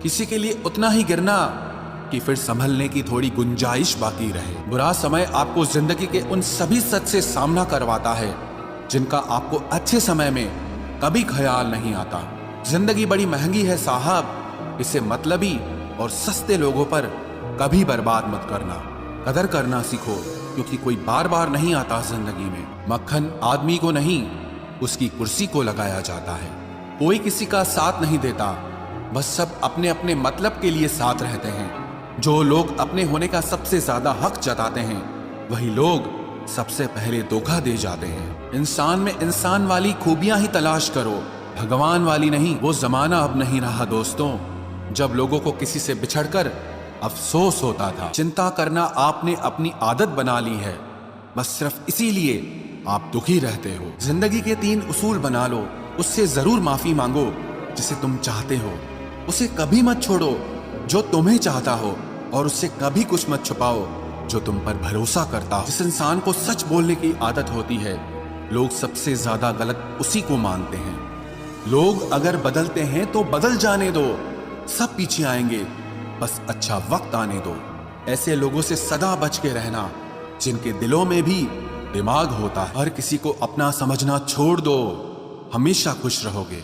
किसी के लिए उतना ही गिरना कि फिर संभलने की थोड़ी गुंजाइश बाकी रहे। बुरा समय आपको जिंदगी के उन सभी सच से सामना करवाता है जिनका आपको अच्छे समय में कभी ख्याल नहीं आता। जिंदगी बड़ी महंगी है साहब, इसे मतलबी और सस्ते लोगों पर कभी बर्बाद मत करना। कदर करना सीखो, क्योंकि कोई बार बार नहीं आता जिंदगी में। मक्खन आदमी को नहीं, उसकी कुर्सी को लगाया जाता है। कोई किसी का साथ नहीं देता, बस सब अपने अपने मतलब के लिए साथ रहते हैं। जो लोग अपने होने का सबसे ज्यादा हक जताते हैं, वही लोग सबसे पहले धोखा दे जाते हैं। इंसान में इंसान वाली खूबियां ही तलाश करो, भगवान वाली नहीं। वो जमाना अब नहीं रहा दोस्तों, जब लोगों को किसी से बिछड़कर अफसोस होता था। चिंता करना आपने अपनी आदत बना ली है, बस सिर्फ इसीलिए आप दुखी रहते हो। जिंदगी के 3 उसूल बना लो, उससे जरूर माफी मांगो जिसे तुम चाहते हो, उसे कभी मत छोड़ो जो तुम्हें चाहता हो, और उससे कभी कुछ मत छुपाओ जो तुम पर भरोसा करता हो। जिस इंसान को सच बोलने की आदत होती है, लोग सबसे ज्यादा गलत उसी को मानते हैं। लोग अगर बदलते हैं तो बदल जाने दो, सब पीछे आएंगे, बस अच्छा वक्त आने दो। ऐसे लोगों से सदा बच के रहना जिनके दिलों में भी दिमाग होता है। हर किसी को अपना समझना छोड़ दो, हमेशा खुश रहोगे।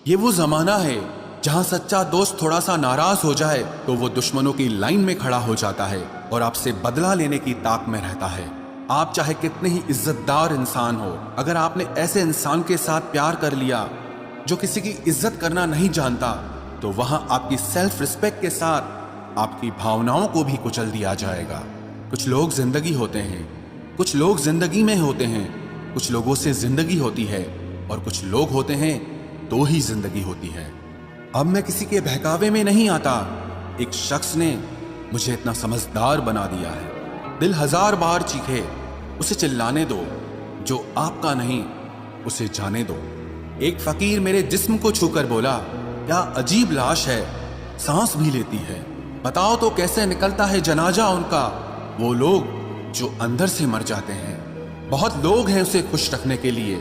ये वो जमाना है जहां सच्चा दोस्त थोड़ा सा नाराज हो जाए तो वो दुश्मनों की लाइन में खड़ा हो जाता है और आपसे बदला लेने की ताक में रहता है। आप चाहे कितने ही इज्जतदार इंसान हो, अगर आपने ऐसे इंसान के साथ प्यार कर लिया जो किसी की इज्जत करना नहीं जानता, तो वहां आपकी सेल्फ रिस्पेक्ट के साथ आपकी भावनाओं को भी कुचल दिया जाएगा। कुछ लोग जिंदगी होते हैं, कुछ लोग जिंदगी में होते हैं, कुछ लोगों से जिंदगी होती है और कुछ लोग होते हैं तो ही जिंदगी होती है। अब मैं किसी के बहकावे में नहीं आता, एक शख्स ने मुझे इतना समझदार बना दिया है। दिल 1000 बार चीखे, उसे चिल्लाने दो, जो आपका नहीं उसे जाने दो। एक फकीर मेरे जिस्म को छूकर बोला, क्या अजीब लाश है, सांस भी लेती है। बताओ तो कैसे निकलता है जनाजा उनका, वो लोग जो अंदर से मर जाते हैं। बहुत लोग हैं उसे खुश रखने के लिए,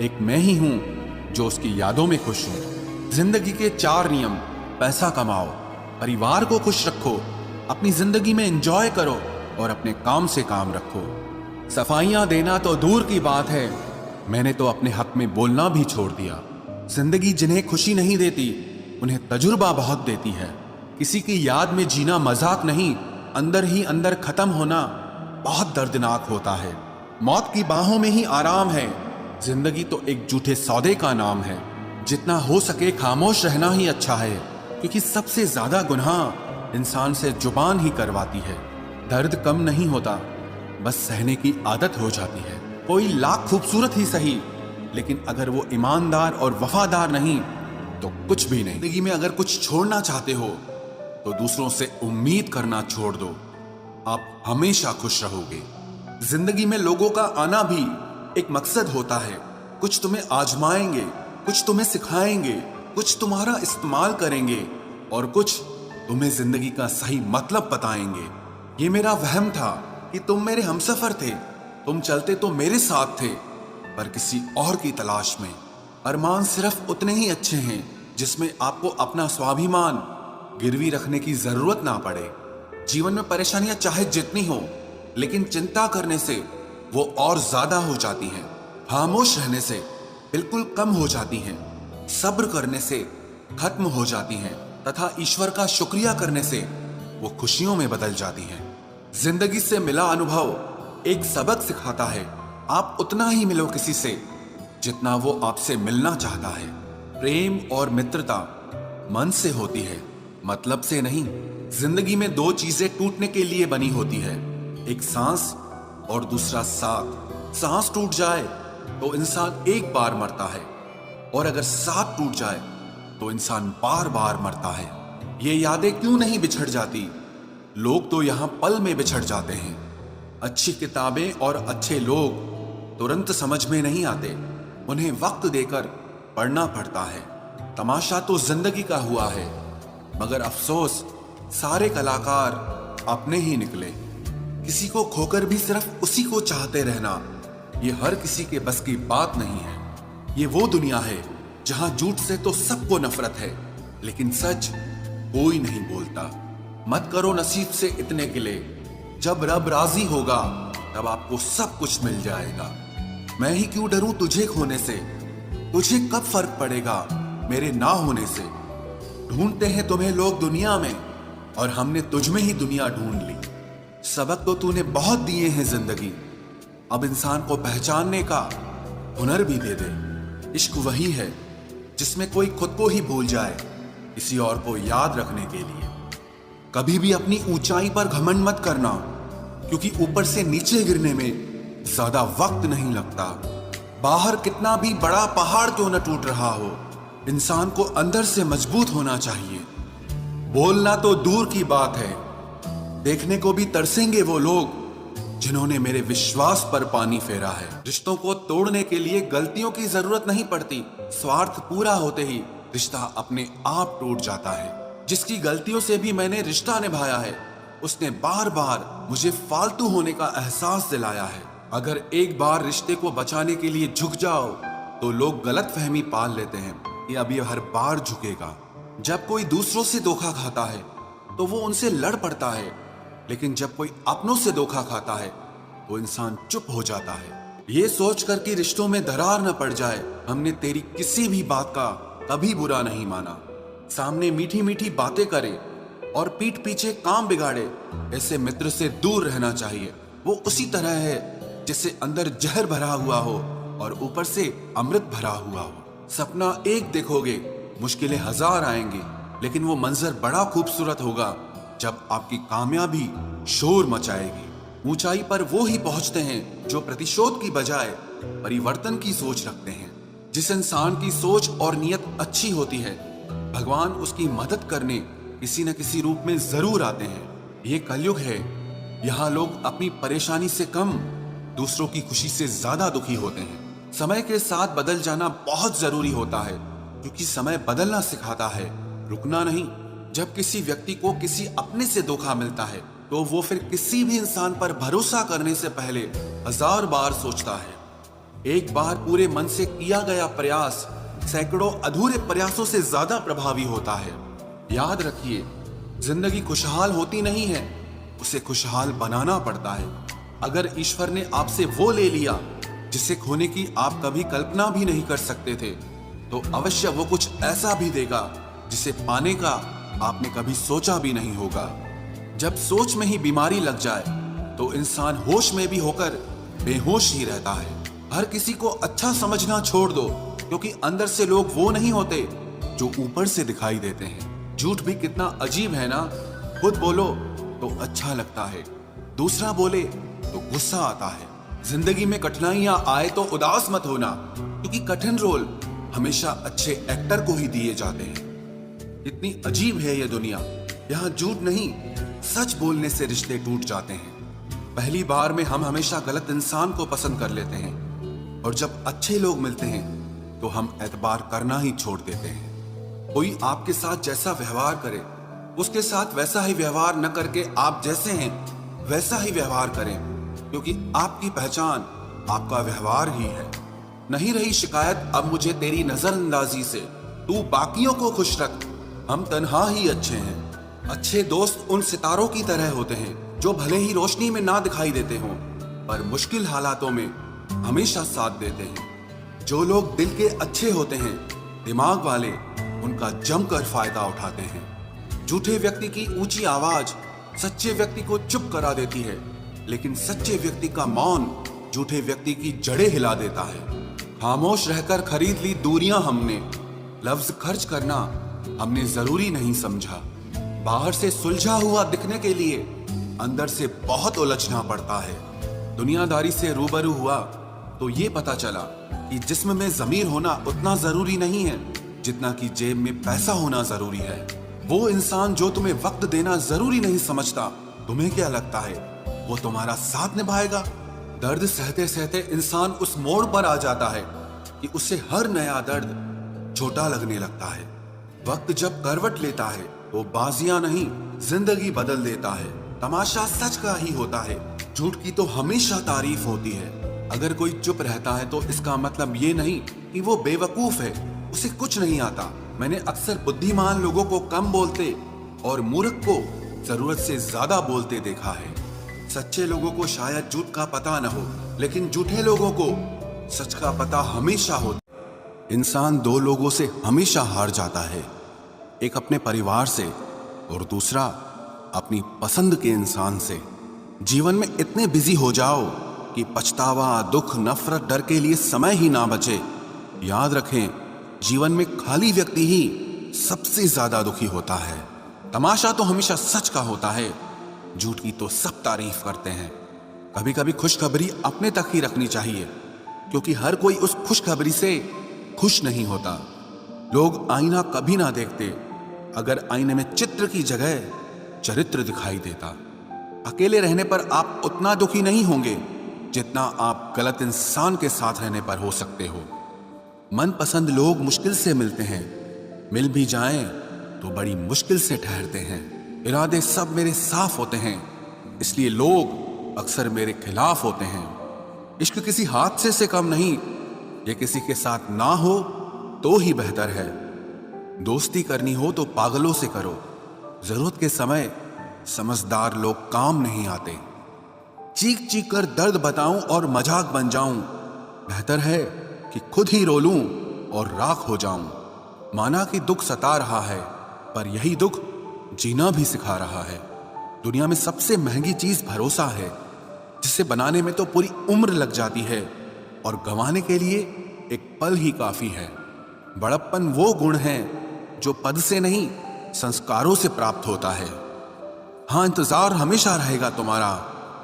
एक मैं ही हूं जो उसकी यादों में खुश हूं। जिंदगी के 4 नियम: पैसा कमाओ, परिवार को खुश रखो, अपनी जिंदगी में एंजॉय करो और अपने काम से काम रखो। सफाइयां देना तो दूर की बात है, मैंने तो अपने हक में बोलना भी छोड़ दिया। जिंदगी जिन्हें खुशी नहीं देती, उन्हें तजुर्बा बहुत देती है। किसी की याद में जीना मजाक नहीं, अंदर ही अंदर खत्म होना बहुत दर्दनाक होता है। मौत की बाहों में ही आराम है। जिंदगी तो एक झूठे सौदे का नाम है। जितना हो सके खामोश रहना ही अच्छा है, क्योंकि सबसे ज्यादा गुनाह इंसान से जुबान ही करवाती है। दर्द कम नहीं होता, बस सहने की आदत हो जाती है। कोई लाख खूबसूरत ही सही, लेकिन अगर वो ईमानदार और वफादार नहीं तो कुछ भी नहीं। जिंदगी में अगर कुछ छोड़ना चाहते हो तो दूसरों से उम्मीद करना छोड़ दो, आप हमेशा खुश रहोगे। जिंदगी में लोगों का आना भी एक मकसद होता है। कुछ तुम्हें आजमाएंगे, कुछ तुम्हें सिखाएंगे, कुछ तुम्हारा इस्तेमाल करेंगे और कुछ तुम्हें जिंदगी का सही मतलब बताएंगे। ये मेरा वहम था कि तुम मेरे हमसफर थे, तुम चलते तो मेरे साथ थे, पर किसी और की तलाश में। अरमान सिर्फ उतने ही अच्छे हैं जिसमें आपको अपना स्वाभिमान गिरवी रखने की जरूरत ना पड़े। जीवन में परेशानियां चाहे जितनी हो, लेकिन चिंता करने से वो और ज्यादा हो जाती हैं। खामोश रहने से बिल्कुल कम हो जाती हैं। सब्र करने से खत्म हो जाती हैं, तथा ईश्वर का शुक्रिया करने से वो खुशियों में बदल जाती हैं। जिंदगी से मिला अनुभव एक सबक सिखाता है। आप उतना ही मिलो किसी से जितना वो आपसे मिलना चाहता है। प्रेम और मित्रता मन से होती है, मतलब से नहीं। जिंदगी में 2 चीजें टूटने के लिए बनी होती है, एक सांस और दूसरा साथ। सांस टूट जाए तो इंसान एक बार मरता है, और अगर साथ टूट जाए तो इंसान बार बार मरता है। ये यादें क्यों नहीं बिछड़ जाती? लोग तो यहां पल में बिछड़ जाते हैं। अच्छी किताबें और अच्छे लोग तुरंत समझ में नहीं आते, उन्हें वक्त देकर पढ़ना पड़ता है। तमाशा तो जिंदगी का हुआ है, मगर अफसोस सारे कलाकार अपने ही निकले। किसी को खोकर भी सिर्फ उसी को चाहते रहना, ये हर किसी के बस की बात नहीं है। ये वो दुनिया है जहां झूठ से तो सबको नफरत है, लेकिन सच कोई नहीं बोलता। मत करो नसीब से इतने गिले, जब रब राजी होगा तब आपको सब कुछ मिल जाएगा। मैं ही क्यों डरूं तुझे खोने से, तुझे कब फर्क पड़ेगा मेरे ना होने से। ढूंढते हैं तुम्हें लोग दुनिया में और हमने तुझ में ही दुनिया ढूंढ ली। सबक तो तूने बहुत दिए हैं जिंदगी, अब इंसान को पहचानने का हुनर भी दे दे। इश्क वही है जिसमें कोई खुद को ही भूल जाए किसी और को याद रखने के लिए। कभी भी अपनी ऊंचाई पर घमंड मत करना, क्योंकि ऊपर से नीचे गिरने में ज्यादा वक्त नहीं लगता। बाहर कितना भी बड़ा पहाड़ क्यों न टूट रहा हो, इंसान को अंदर से मजबूत होना चाहिए। बोलना तो दूर की बात है, देखने को भी तरसेंगे वो लोग जिन्होंने मेरे विश्वास पर पानी फेरा है। रिश्तों को तोड़ने के लिए गलतियों की जरूरत नहीं पड़ती, स्वार्थ पूरा होते ही रिश्ता अपने आप टूट जाता है। जिसकी गलतियों से भी मैंने रिश्ता निभाया है, उसने बार बार मुझे फालतू होने का एहसास दिलाया है। अगर एक बार रिश्ते को बचाने के लिए झुक जाओ तो लोग गलत फहमी पाल लेते हैं कि अब ये हर बार झुकेगा। जब कोई दूसरों से धोखा खाता है तो वो उनसे लड़ पड़ता है, लेकिन जब कोई अपनों से धोखा खाता है तो इंसान चुप हो जाता है। ये सोच कर कि रिश्तों में दरार न पड़ जाए, हमने तेरी किसी भी बात का कभी बुरा नहीं माना। सामने मीठी मीठी बातें करे और पीठ पीछे काम बिगाड़े, ऐसे मित्र से दूर रहना चाहिए। वो उसी तरह है जिससे अंदर जहर भरा हुआ हो और ऊपर से अमृत भरा हुआ हो। सपना एक देखोगे, मुश्किलें हजार आएंगी, लेकिन वो मंजर बड़ा खूबसूरत होगा जब आपकी कामयाबी शोर मचाएगी। ऊंचाई पर वो ही पहुंचते हैं जो प्रतिशोध की बजाय परिवर्तन की सोच रखते हैं। जिस इंसान की सोच और नियत अच्छी होती है, भगवान उसकी मदद करने किसी न किसी रूप में जरूर आते हैं। ये कलयुग है, यहाँ लोग अपनी परेशानी से कम दूसरों की खुशी से ज्यादा दुखी होते हैं। समय के साथ बदल जाना बहुत जरूरी होता है, क्योंकि समय बदलना सिखाता है, रुकना नहीं। जब किसी व्यक्ति को किसी अपने से धोखा मिलता है तो वो फिर किसी भी इंसान पर भरोसा करने से पहले हजार बार सोचता है। एक बार पूरे मन से किया गया प्रयास सैकड़ों अधूरे प्रयासों से ज्यादा प्रभावी होता है। याद रखिए, जिंदगी खुशहाल होती नहीं है, उसे खुशहाल बनाना पड़ता है। अगर ईश्वर ने आपसे वो ले लिया जिसे खोने की आप कभी कल्पना भी नहीं कर सकते थे, तो अवश्य वो कुछ ऐसा भी देगा जिसे पाने का आपने कभी सोचा भी नहीं होगा। जब सोच में ही बीमारी लग जाए तो इंसान होश में भी होकर बेहोश ही रहता है। हर किसी को अच्छा समझना छोड़ दो, क्योंकि अंदर से लोग वो नहीं होते जो ऊपर से दिखाई देते हैं। झूठ भी कितना अजीब है ना, खुद बोलो तो अच्छा लगता है, दूसरा बोले तो गुस्सा आता है। जिंदगी में कठिनाइयां आए तो उदास मत होना, क्योंकि कठिन रोल हमेशा अच्छे एक्टर को ही दिए जाते हैं। इतनी अजीब है ये दुनिया, यहाँ झूठ नहीं सच बोलने से रिश्ते टूट जाते हैं। पहली बार में हम हमेशा गलत इंसान को पसंद कर लेते हैं, और जब अच्छे लोग मिलते हैं तो हम एतबार करना ही छोड़ देते हैं। कोई आपके साथ जैसा व्यवहार करे, उसके साथ वैसा ही व्यवहार न करके आप जैसे हैं वैसा ही व्यवहार करें, क्योंकि आपकी पहचान आपका व्यवहार ही है। नहीं रही शिकायत अब मुझे तेरी नजरअंदाजी से, तू बाकियों को खुश रख, हम तन्हा ही अच्छे हैं। अच्छे दोस्त उन सितारों की तरह होते हैं जो भले ही रोशनी में ना दिखाई देते हों, पर मुश्किल हालातों में हमेशा साथ देते हैं। जो लोग दिल के अच्छे होते हैं, दिमाग वाले, उनका जमकर फायदा उठाते हैं। झूठे व्यक्ति की ऊंची आवाज सच्चे व्यक्ति को चुप करा देती है, लेकिन सच्चे व्यक्ति का मौन झूठे व्यक्ति की जड़ें हिला देता है। खामोश रहकर खरीद ली दूरियां हमने, लफ्ज खर्च करना हमने जरूरी नहीं समझा। बाहर से सुलझा हुआ दिखने के लिए अंदर से बहुत उलझना पड़ता है। दुनियादारी से रूबरू हुआ तो ये पता चला कि जिस्म में जमीर होना उतना जरूरी नहीं है जितना कि जेब में पैसा होना जरूरी है। वो इंसान जो तुम्हें वक्त देना जरूरी नहीं समझता, तुम्हें क्या लगता है वो तुम्हारा साथ निभाएगा? दर्द सहते सहते इंसान उस मोड़ पर आ जाता है कि उसे हर नया दर्द छोटा लगने लगता है। वक्त जब करवट लेता है तो बाजियां नहीं जिंदगी बदल देता है। तमाशा सच का ही होता है, झूठ की तो हमेशा तारीफ होती है। अगर कोई चुप रहता है तो इसका मतलब ये नहीं कि वो बेवकूफ है, उसे कुछ नहीं आता। मैंने अक्सर बुद्धिमान लोगों को कम बोलते और मूर्ख को जरूरत से ज्यादा बोलते देखा है। सच्चे लोगों को शायद झूठ का पता न हो, लेकिन झूठे लोगों को सच का पता हमेशा होता। इंसान दो लोगों से हमेशा हार जाता है, एक अपने परिवार से और दूसरा अपनी पसंद के इंसान से। जीवन में इतने बिजी हो जाओ कि पछतावा, दुख, नफरत, डर के लिए समय ही ना बचे। याद रखें, जीवन में खाली व्यक्ति ही सबसे ज्यादा दुखी होता है। तमाशा तो हमेशा सच का होता है, झूठ की तो सब तारीफ करते हैं। कभी कभी खुशखबरी अपने तक ही रखनी चाहिए, क्योंकि हर कोई उस खुशखबरी से खुश नहीं होता। लोग आईना कभी ना देखते अगर आईने में चित्र की जगह चरित्र दिखाई देता। अकेले रहने पर आप उतना दुखी नहीं होंगे जितना आप गलत इंसान के साथ रहने पर हो सकते हो। मनपसंद लोग मुश्किल से मिलते हैं, मिल भी जाएं तो बड़ी मुश्किल से ठहरते हैं। इरादे सब मेरे साफ होते हैं, इसलिए लोग अक्सर मेरे खिलाफ होते हैं। इश्क किसी हादसे से कम नहीं, ये किसी के साथ ना हो तो ही बेहतर है। दोस्ती करनी हो तो पागलों से करो, जरूरत के समय समझदार लोग काम नहीं आते। चीख चीख कर दर्द बताऊं और मजाक बन जाऊं, बेहतर है कि खुद ही रो लूं और राख हो जाऊं। माना कि दुख सता रहा है, पर यही दुख जीना भी सिखा रहा है। दुनिया में सबसे महंगी चीज भरोसा है, जिसे बनाने में तो पूरी उम्र लग जाती है और गंवाने के लिए एक पल ही काफी है। बड़प्पन वो गुण है जो पद से नहीं, संस्कारों से प्राप्त होता है। हाँ, इंतजार हमेशा रहेगा तुम्हारा,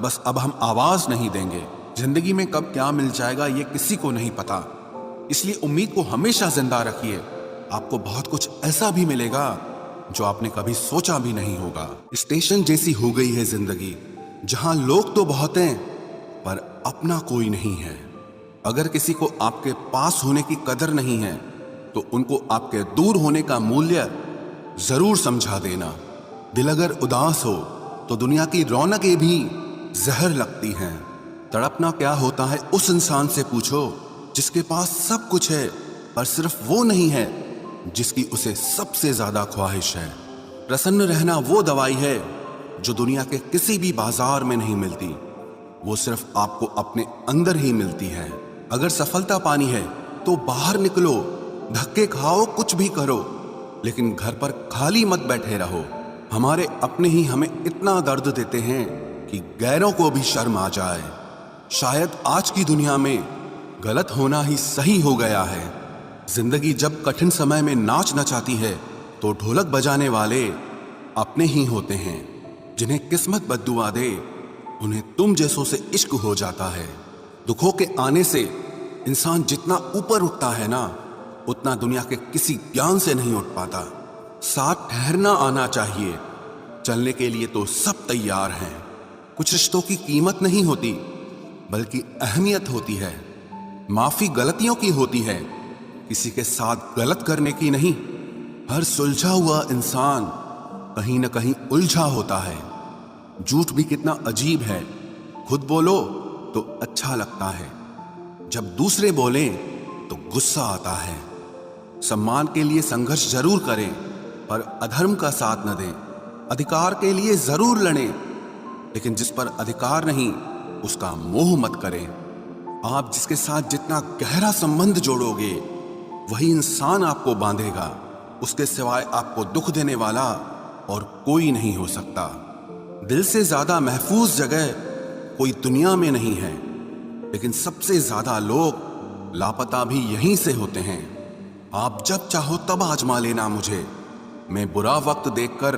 बस अब हम आवाज नहीं देंगे। जिंदगी में कब क्या मिल जाएगा ये किसी को नहीं पता, इसलिए उम्मीद को हमेशा जिंदा रखिए। आपको बहुत कुछ ऐसा भी मिलेगा जो आपने कभी सोचा भी नहीं होगा। स्टेशन जैसी हो गई है जिंदगी, जहां लोग तो बहुत हैं पर अपना कोई नहीं है। अगर किसी को आपके पास होने की कदर नहीं है तो उनको आपके दूर होने का मूल्य जरूर समझा देना। दिल अगर उदास हो तो दुनिया की रौनकें भी जहर लगती हैं। तड़पना क्या होता है उस इंसान से पूछो जिसके पास सब कुछ है, पर सिर्फ वो नहीं है जिसकी उसे सबसे ज्यादा ख्वाहिश है। प्रसन्न रहना वो दवाई है जो दुनिया के किसी भी बाजार में नहीं मिलती, वो सिर्फ आपको अपने अंदर ही मिलती है। अगर सफलता पानी है तो बाहर निकलो, धक्के खाओ, कुछ भी करो, लेकिन घर पर खाली मत बैठे रहो। हमारे अपने ही हमें इतना दर्द देते हैं कि गैरों को भी शर्म आ जाए। शायद आज की दुनिया में गलत होना ही सही हो गया है। जिंदगी जब कठिन समय में नाच नचाती है तो ढोलक बजाने वाले अपने ही होते हैं। जिन्हें किस्मत बद्दुआ दे उन्हें तुम जैसों से इश्क हो जाता है। दुखों के आने से इंसान जितना ऊपर उठता है ना, उतना दुनिया के किसी ज्ञान से नहीं उठ पाता। साथ ठहरना आना चाहिए, चलने के लिए तो सब तैयार हैं। कुछ रिश्तों की कीमत नहीं होती बल्कि अहमियत होती है। माफी गलतियों की होती है, किसी के साथ गलत करने की नहीं। हर सुलझा हुआ इंसान कहीं न कहीं उलझा होता है। झूठ भी कितना अजीब है, खुद बोलो तो अच्छा लगता है, जब दूसरे बोलें तो गुस्सा आता है। सम्मान के लिए संघर्ष जरूर करें पर अधर्म का साथ न दें। अधिकार के लिए जरूर लड़ें, लेकिन जिस पर अधिकार नहीं उसका मोह मत करें। आप जिसके साथ जितना गहरा संबंध जोड़ोगे वही इंसान आपको बांधेगा। उसके सिवाय आपको दुख देने वाला और कोई नहीं हो सकता। दिल से ज्यादा महफूज जगह कोई दुनिया में नहीं है, लेकिन सबसे ज्यादा लोग लापता भी यहीं से होते हैं। आप जब चाहो तब आजमा लेना मुझे, मैं बुरा वक्त देखकर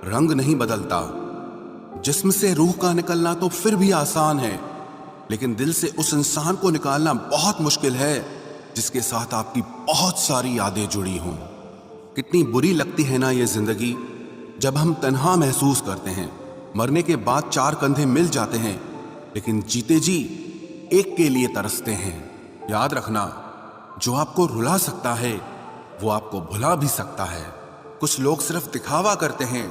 रंग नहीं बदलता। जिस्म से रूह का निकलना तो फिर भी आसान है, लेकिन दिल से उस इंसान को निकालना बहुत मुश्किल है जिसके साथ आपकी बहुत सारी यादें जुड़ी हों। कितनी बुरी लगती है ना ये जिंदगी, जब हम तन्हा महसूस करते हैं। मरने के बाद चार कंधे मिल जाते हैं, लेकिन जीते जी एक के लिए तरसते हैं। याद रखना, जो आपको रुला सकता है वो आपको भुला भी सकता है। कुछ लोग सिर्फ दिखावा करते हैं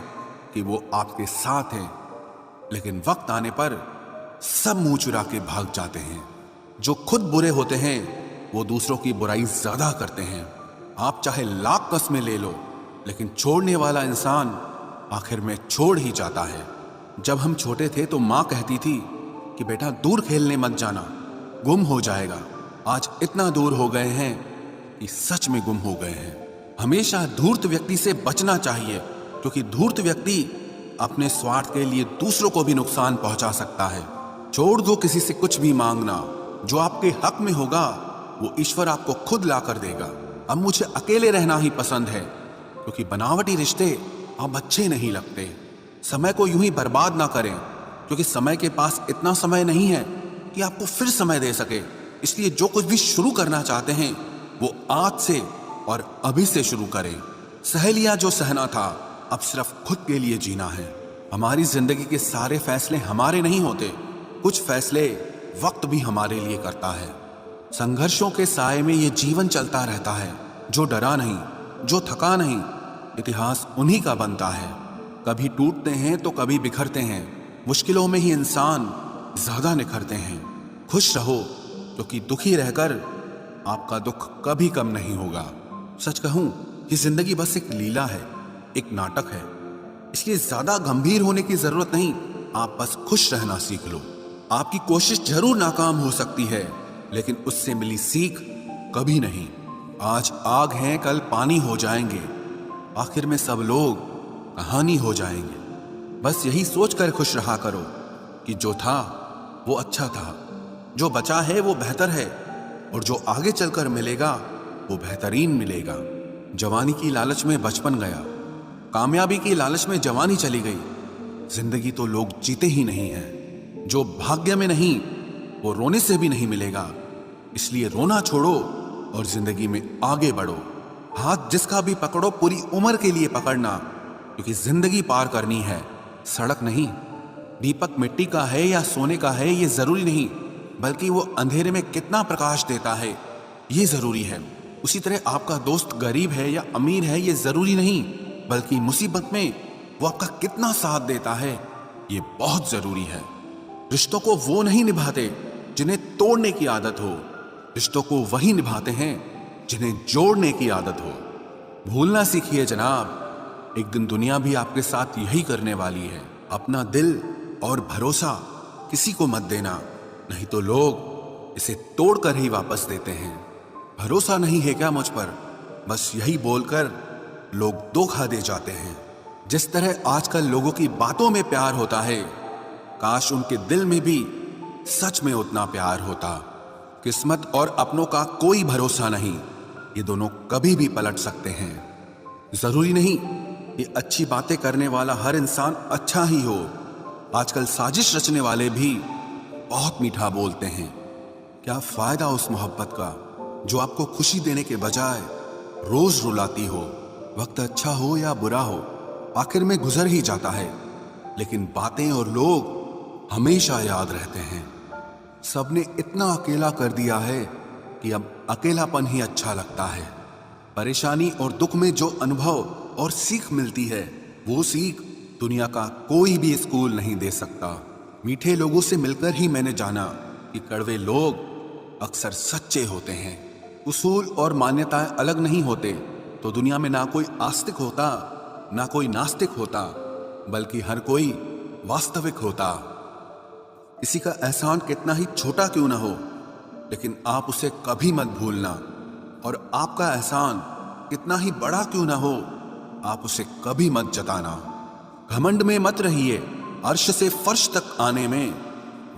कि वो आपके साथ हैं, लेकिन वक्त आने पर सब मुंह चुरा के भाग जाते हैं। जो खुद बुरे होते हैं वो दूसरों की बुराई ज्यादा करते हैं। आप चाहे लाख कस्में ले लो, लेकिन छोड़ने वाला इंसान आखिर में छोड़ ही जाता है। जब हम छोटे थे तो माँ कहती थी कि बेटा दूर खेलने मत जाना, गुम हो जाएगा। आज इतना दूर हो गए हैं कि सच में गुम हो गए हैं। हमेशा धूर्त व्यक्ति से बचना चाहिए, क्योंकि धूर्त व्यक्ति अपने स्वार्थ के लिए दूसरों को भी नुकसान पहुंचा सकता है। छोड़ दो किसी से कुछ भी मांगना, जो आपके हक में होगा वो ईश्वर आपको खुद ला कर देगा। अब मुझे अकेले रहना ही पसंद है, क्योंकि बनावटी रिश्ते अब अच्छे नहीं लगते। समय को यूं ही बर्बाद ना करें, क्योंकि समय के पास इतना समय नहीं है कि आपको फिर समय दे सके। इसलिए जो कुछ भी शुरू करना चाहते हैं वो आज से और अभी से शुरू करें। सह लिया जो सहना था, अब सिर्फ खुद के लिए जीना है। हमारी जिंदगी के सारे फैसले हमारे नहीं होते, कुछ फैसले वक्त भी हमारे लिए करता है। संघर्षों के साए में ये जीवन चलता रहता है। जो डरा नहीं, जो थका नहीं, इतिहास उन्हीं का बनता है। कभी टूटते हैं तो कभी बिखरते हैं। मुश्किलों में ही इंसान ज्यादा निखरते हैं। खुश रहो, क्योंकि दुखी रहकर आपका दुख कभी कम नहीं होगा। सच कहूं, ये जिंदगी बस एक लीला है, एक नाटक है। इसलिए ज्यादा गंभीर होने की जरूरत नहीं, आप बस खुश रहना सीख लो। आपकी कोशिश जरूर नाकाम हो सकती है, लेकिन उससे मिली सीख कभी नहीं। आज आग हैं, कल पानी हो जाएंगे, आखिर में सब लोग कहानी हो जाएंगे। बस यही सोचकर खुश रहा करो कि जो था वो अच्छा था, जो बचा है वो बेहतर है, और जो आगे चलकर मिलेगा वो बेहतरीन मिलेगा। जवानी की लालच में बचपन गया, कामयाबी की लालच में जवानी चली गई। जिंदगी तो लोग जीते ही नहीं है। जो भाग्य में नहीं वो रोने से भी नहीं मिलेगा। इसलिए रोना छोड़ो और जिंदगी में आगे बढ़ो। हाथ जिसका भी पकड़ो पूरी उम्र के लिए पकड़ना, क्योंकि जिंदगी पार करनी है, सड़क नहीं। दीपक मिट्टी का है या सोने का है ये जरूरी नहीं, बल्कि वो अंधेरे में कितना प्रकाश देता है ये जरूरी है। उसी तरह आपका दोस्त गरीब है या अमीर है ये जरूरी नहीं, बल्कि मुसीबत में वो आपका कितना साथ देता है ये बहुत जरूरी है। रिश्तों को वो नहीं निभाते जिन्हें तोड़ने की आदत हो, रिश्तों को वही निभाते हैं जिन्हें जोड़ने की आदत हो। भूलना सीखिए जनाब, एक दिन दुनिया भी आपके साथ यही करने वाली है। अपना दिल और भरोसा किसी को मत देना, नहीं तो लोग इसे तोड़कर ही वापस देते हैं। भरोसा नहीं है क्या मुझ पर, बस यही बोलकर लोग धोखा दे जाते हैं। जिस तरह आजकल लोगों की बातों में प्यार होता है, काश उनके दिल में भी सच में उतना प्यार होता। किस्मत और अपनों का कोई भरोसा नहीं, ये दोनों कभी भी पलट सकते हैं। जरूरी नहीं कि अच्छी बातें करने वाला हर इंसान अच्छा ही हो। आजकल साजिश रचने वाले भी बहुत मीठा बोलते हैं। क्या फायदा उस मोहब्बत का जो आपको खुशी देने के बजाय रोज रुलाती हो। वक्त अच्छा हो या बुरा हो, आखिर में गुजर ही जाता है, लेकिन बातें और लोग हमेशा याद रहते हैं। सबने इतना अकेला कर दिया है कि अब अकेलापन ही अच्छा लगता है। परेशानी और दुख में जो अनुभव और सीख मिलती है, वो सीख दुनिया का कोई भी स्कूल नहीं दे सकता। मीठे लोगों से मिलकर ही मैंने जाना कि कड़वे लोग अक्सर सच्चे होते हैं। उसूल और मान्यताएं अलग नहीं होते तो दुनिया में ना कोई आस्तिक होता, ना कोई नास्तिक होता, बल्कि हर कोई वास्तविक होता। किसी का एहसान कितना ही छोटा क्यों ना हो, लेकिन आप उसे कभी मत भूलना। और आपका एहसान कितना ही बड़ा क्यों ना हो, आप उसे कभी मत जताना। घमंड में मत रहिए, अर्श से फर्श तक आने में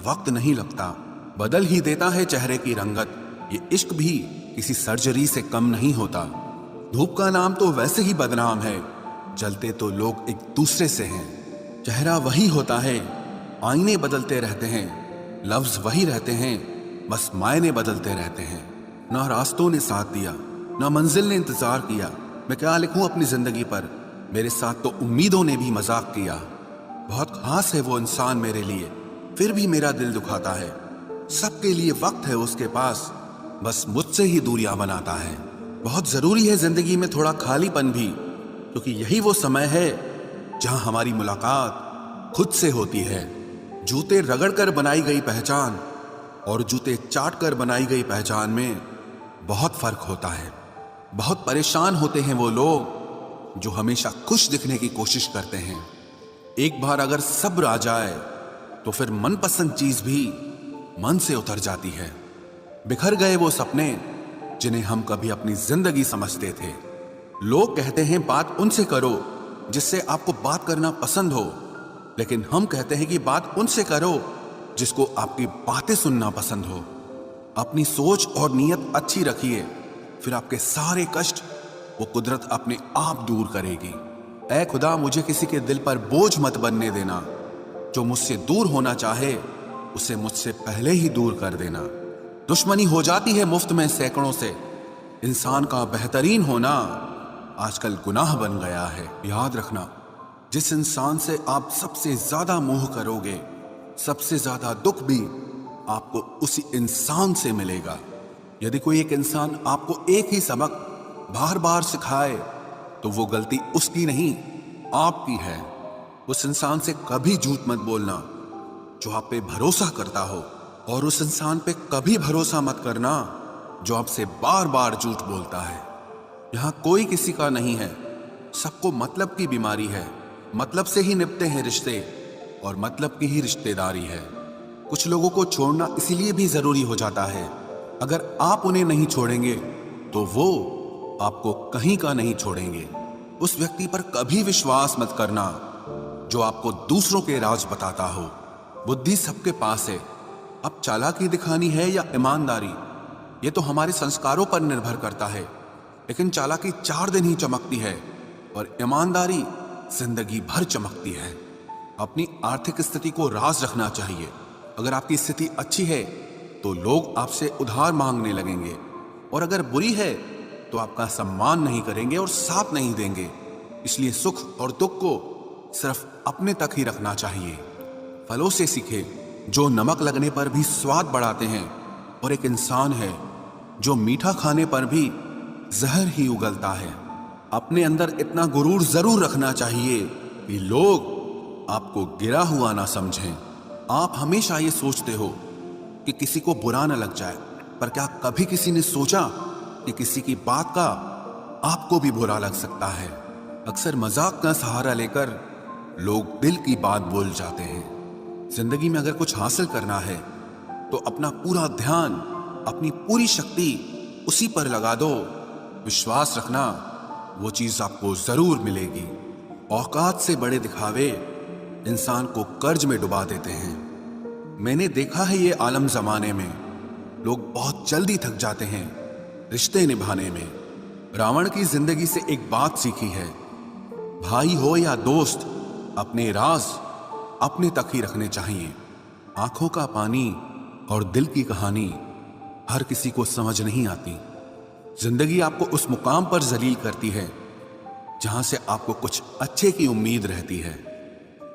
वक्त नहीं लगता, बदल ही देता है चेहरे की रंगत। ये इश्क भी किसी सर्जरी से कम नहीं होता। धूप का नाम तो वैसे ही बदनाम है, जलते तो लोग एक दूसरे से हैं। चेहरा वही होता है, आईने बदलते रहते हैं, लफ्ज वही रहते हैं, बस मायने बदलते रहते हैं। ना रास्तों ने साथ दिया, ना मंजिल ने इंतजार किया। मैं क्या लिखूं अपनी जिंदगी पर, मेरे साथ तो उम्मीदों ने भी मजाक किया। बहुत खास है वो इंसान मेरे लिए, फिर भी मेरा दिल दुखाता है। सबके लिए वक्त है उसके पास, बस मुझसे ही दूरियां बनाता है। बहुत जरूरी है जिंदगी में थोड़ा खालीपन भी, क्योंकि यही वो समय है जहां हमारी मुलाकात खुद से होती है। जूते रगड़कर बनाई गई पहचान और जूते चाटकर बनाई गई पहचान में बहुत फर्क होता है। बहुत परेशान होते हैं वो लोग जो हमेशा खुश दिखने की कोशिश करते हैं। एक बार अगर सब्र आ जाए तो फिर मनपसंद चीज भी मन से उतर जाती है। बिखर गए वो सपने जिन्हें हम कभी अपनी जिंदगी समझते थे। लोग कहते हैं बात उनसे करो जिससे आपको बात करना पसंद हो, लेकिन हम कहते हैं कि बात उनसे करो जिसको आपकी बातें सुनना पसंद हो। अपनी सोच और नीयत अच्छी रखिए, फिर आपके सारे कष्ट वो कुदरत अपने आप दूर करेगी। ऐ खुदा, मुझे किसी के दिल पर बोझ मत बनने देना। जो मुझसे दूर होना चाहे उसे मुझसे पहले ही दूर कर देना। दुश्मनी हो जाती है मुफ्त में सैकड़ों से। इंसान का बेहतरीन होना आजकल गुनाह बन गया है। याद रखना, जिस इंसान से आप सबसे ज्यादा मोह करोगे, सबसे ज्यादा दुख भी आपको उसी इंसान से मिलेगा। यदि कोई एक इंसान आपको एक ही सबक बार बार सिखाए तो वो गलती उसकी नहीं, आपकी है। उस इंसान से कभी झूठ मत बोलना जो आप पे भरोसा करता हो, और उस इंसान पे कभी भरोसा मत करना जो आपसे बार बार झूठ बोलता है। यहां कोई किसी का नहीं है, सबको मतलब की बीमारी है। मतलब से ही निपटे हैं रिश्ते, और मतलब की ही रिश्तेदारी है। कुछ लोगों को छोड़ना इसीलिए भी जरूरी हो जाता है, अगर आप उन्हें नहीं छोड़ेंगे तो वो आपको कहीं का नहीं छोड़ेंगे। उस व्यक्ति पर कभी विश्वास मत करना जो आपको दूसरों के राज बताता हो। बुद्धि सबके पास है, अब चालाकी दिखानी है या ईमानदारी, ये तो हमारे संस्कारों पर निर्भर करता है। लेकिन चालाकी 4 दिन ही चमकती है और ईमानदारी जिंदगी भर चमकती है। अपनी आर्थिक स्थिति को राज रखना चाहिए। अगर आपकी स्थिति अच्छी है तो लोग आपसे उधार मांगने लगेंगे, और अगर बुरी है तो आपका सम्मान नहीं करेंगे और साथ नहीं देंगे। इसलिए सुख और दुख को सिर्फ अपने तक ही रखना चाहिए। फलों से सीखे जो नमक लगने पर भी स्वाद बढ़ाते हैं, और एक इंसान है जो मीठा खाने पर भी जहर ही उगलता है। अपने अंदर इतना गुरूर जरूर रखना चाहिए कि लोग आपको गिरा हुआ ना समझें। आप हमेशा ये सोचते हो कि किसी को बुरा ना लग जाए, पर क्या कभी किसी ने सोचा कि किसी की बात का आपको भी बुरा लग सकता है? अक्सर मजाक का सहारा लेकर लोग दिल की बात बोल जाते हैं। जिंदगी में अगर कुछ हासिल करना है तो अपना पूरा ध्यान, अपनी पूरी शक्ति उसी पर लगा दो। विश्वास रखना, वो चीज आपको जरूर मिलेगी। औकात से बड़े दिखावे इंसान को कर्ज में डुबा देते हैं। मैंने देखा है ये आलम जमाने में लोग बहुत जल्दी थक जाते हैं रिश्ते निभाने में। रावण की जिंदगी से एक बात सीखी है, भाई हो या दोस्त, अपने राज अपने तक ही रखने चाहिए। आंखों का पानी और दिल की कहानी हर किसी को समझ नहीं आती। जिंदगी आपको उस मुकाम पर जलील करती है जहां से आपको कुछ अच्छे की उम्मीद रहती है।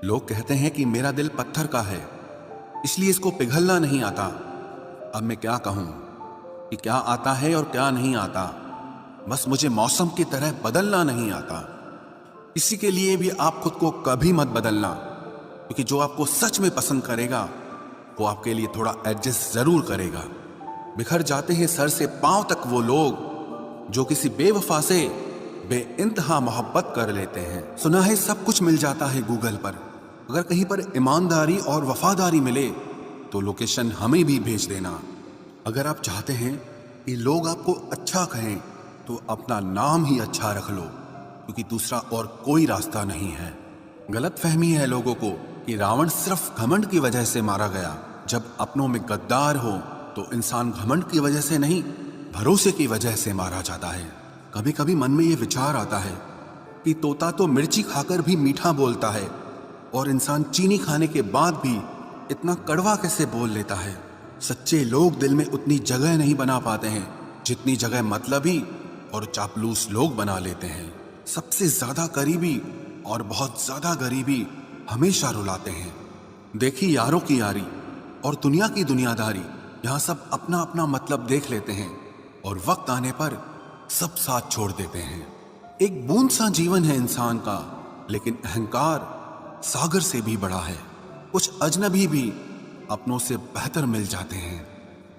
लोग कहते हैं कि मेरा दिल पत्थर का है, इसलिए इसको पिघलना नहीं आता। अब मैं क्या कहूं कि क्या आता है और क्या नहीं आता। बस मुझे मौसम की तरह बदलना नहीं आता। इसी के लिए भी आप खुद को कभी मत बदलना, क्योंकि जो आपको सच में पसंद करेगा वो आपके लिए थोड़ा एडजस्ट जरूर करेगा। बिखर जाते हैं सर से पांव तक वो लोग जो किसी बेवफा से बेइंतहा मोहब्बत कर लेते हैं। सुना है सब कुछ मिल जाता है गूगल पर। अगर कहीं पर ईमानदारी और वफादारी मिले तो लोकेशन हमें भी भेज देना। अगर आप चाहते हैं कि लोग आपको अच्छा कहें तो अपना नाम ही अच्छा रख लो, क्योंकि दूसरा और कोई रास्ता नहीं है। गलत फहमी है लोगों को कि रावण सिर्फ घमंड की वजह से मारा गया। जब अपनों में गद्दार हो तो इंसान घमंड की वजह से नहीं, भरोसे की वजह से मारा जाता है। कभी कभी मन में ये विचार आता है कि तोता तो मिर्ची खाकर भी मीठा बोलता है, और इंसान चीनी खाने के बाद भी इतना कड़वा कैसे बोल लेता है। सच्चे लोग दिल में उतनी जगह नहीं बना पाते हैं जितनी जगह मतलबी और चापलूस लोग बना लेते हैं। सबसे ज्यादा करीबी और बहुत ज्यादा गरीबी हमेशा रुलाते हैं। देखी यारों की यारी और दुनिया की दुनियादारी, यहाँ सब अपना अपना मतलब देख लेते हैं और वक्त आने पर सब साथ छोड़ देते हैं। एक बूंद सा जीवन है इंसान का, लेकिन अहंकार सागर से भी बड़ा है। कुछ अजनबी भी अपनों से बेहतर मिल जाते हैं।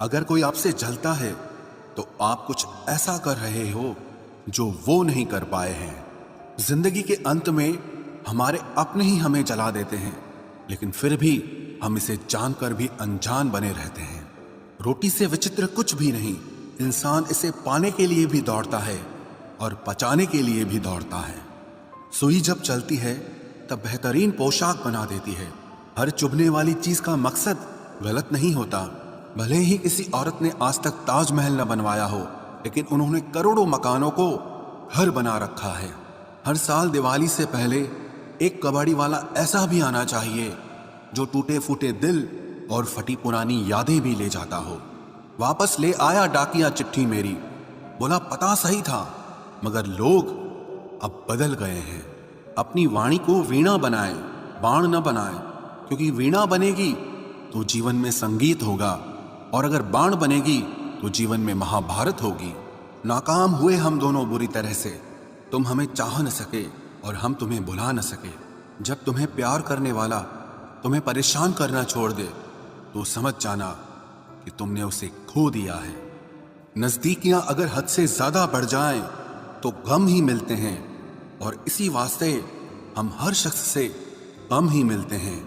अगर कोई आपसे जलता है तो आप कुछ ऐसा कर रहे हो जो वो नहीं कर पाए हैं। जिंदगी के अंत में हमारे अपने ही हमें जला देते हैं, लेकिन फिर भी हम इसे जानकर भी अनजान बने रहते हैं। रोटी से विचित्र कुछ भी नहीं। इंसान इसे पाने के लिए भी दौड़ता है और पचाने के लिए भी दौड़ता है। सुई जब चलती है तब बेहतरीन पोशाक बना देती है। हर चुभने वाली चीज का मकसद गलत नहीं होता। भले ही किसी औरत ने आज तक ताजमहल न बनवाया हो, लेकिन उन्होंने करोड़ों मकानों को घर बना रखा है। हर साल दिवाली से पहले एक कबाड़ी वाला ऐसा भी आना चाहिए जो टूटे फूटे दिल और फटी पुरानी यादें भी ले जाता हो। वापस ले आया डाकिया चिट्ठी मेरी, बोला पता सही था मगर लोग अब बदल गए हैं। अपनी वाणी को वीणा बनाए, बाण न बनाए, क्योंकि वीणा बनेगी तो जीवन में संगीत होगा और अगर बाण बनेगी तो जीवन में महाभारत होगी। नाकाम हुए हम दोनों बुरी तरह से। तुम हमें चाह न सके और हम तुम्हें बुला न सके। जब तुम्हें प्यार करने वाला तुम्हें परेशान करना छोड़ दे तो समझ जाना कि तुमने उसे खो दिया है। नजदीकियां अगर हद से ज्यादा बढ़ जाएं तो गम ही मिलते हैं, और इसी वास्ते हम हर शख्स से कम ही मिलते हैं।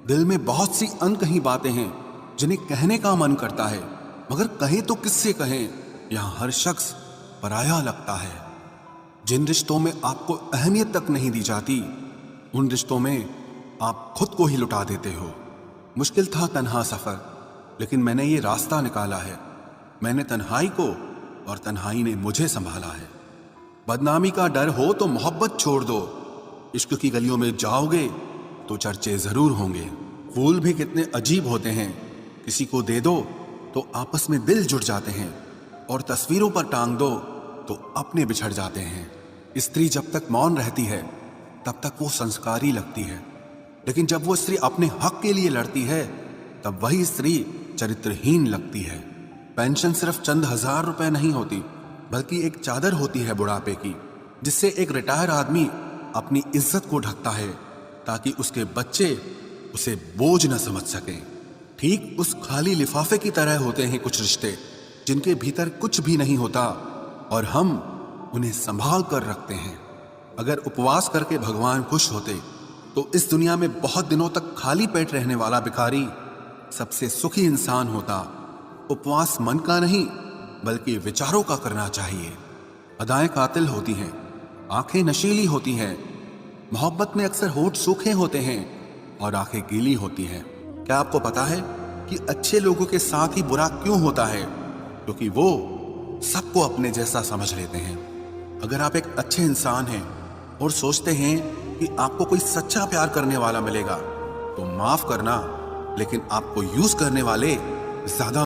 दिल में बहुत सी अनकही बातें हैं जिन्हें कहने का मन करता है, मगर कहें तो किससे कहें। यहां हर शख्स पराया लगता है। जिन रिश्तों में आपको अहमियत तक नहीं दी जाती, उन रिश्तों में आप खुद को ही लुटा देते हो। मुश्किल था तन्हा सफर, लेकिन मैंने ये रास्ता निकाला है। मैंने तन्हाई को और तन्हाई ने मुझे संभाला है। बदनामी का डर हो तो मोहब्बत छोड़ दो। इश्क की गलियों में जाओगे तो चर्चे जरूर होंगे। फूल भी कितने अजीब होते हैं, किसी को दे दो तो आपस में दिल जुड़ जाते हैं, और तस्वीरों पर टांग दो तो अपने बिछड़ जाते हैं। स्त्री जब तक मौन रहती है तब तक वो संस्कारी लगती है, लेकिन जब वो स्त्री अपने हक के लिए लड़ती है तब वही स्त्री चरित्रहीन लगती है। पेंशन सिर्फ चंद हजार रुपए नहीं होती, बल्कि एक चादर होती है बुढ़ापे की, जिससे एक रिटायर आदमी अपनी इज्जत को ढकता है ताकि उसके बच्चे उसे बोझ न समझ सकें। ठीक उस खाली लिफाफे की तरह होते हैं कुछ रिश्ते जिनके भीतर कुछ भी नहीं होता और हम उन्हें संभाल कर रखते हैं। अगर उपवास करके भगवान खुश होते तो इस दुनिया में बहुत दिनों तक खाली पेट रहने वाला भिखारी सबसे सुखी इंसान होता। उपवास मन का नहीं बल्कि विचारों का करना चाहिए। अदाएं कातिल होती हैं, आंखें नशीली होती हैं। मोहब्बत में अक्सर होठ सूखे होते हैं और आंखें गीली होती हैं। क्या आपको पता है कि अच्छे लोगों के साथ ही बुरा क्यों होता है? क्योंकि वो सबको अपने जैसा समझ लेते हैं। अगर आप एक अच्छे इंसान हैं और सोचते हैं कि आपको कोई सच्चा प्यार करने वाला मिलेगा तो माफ करना, लेकिन आपको यूज करने वाले ज्यादा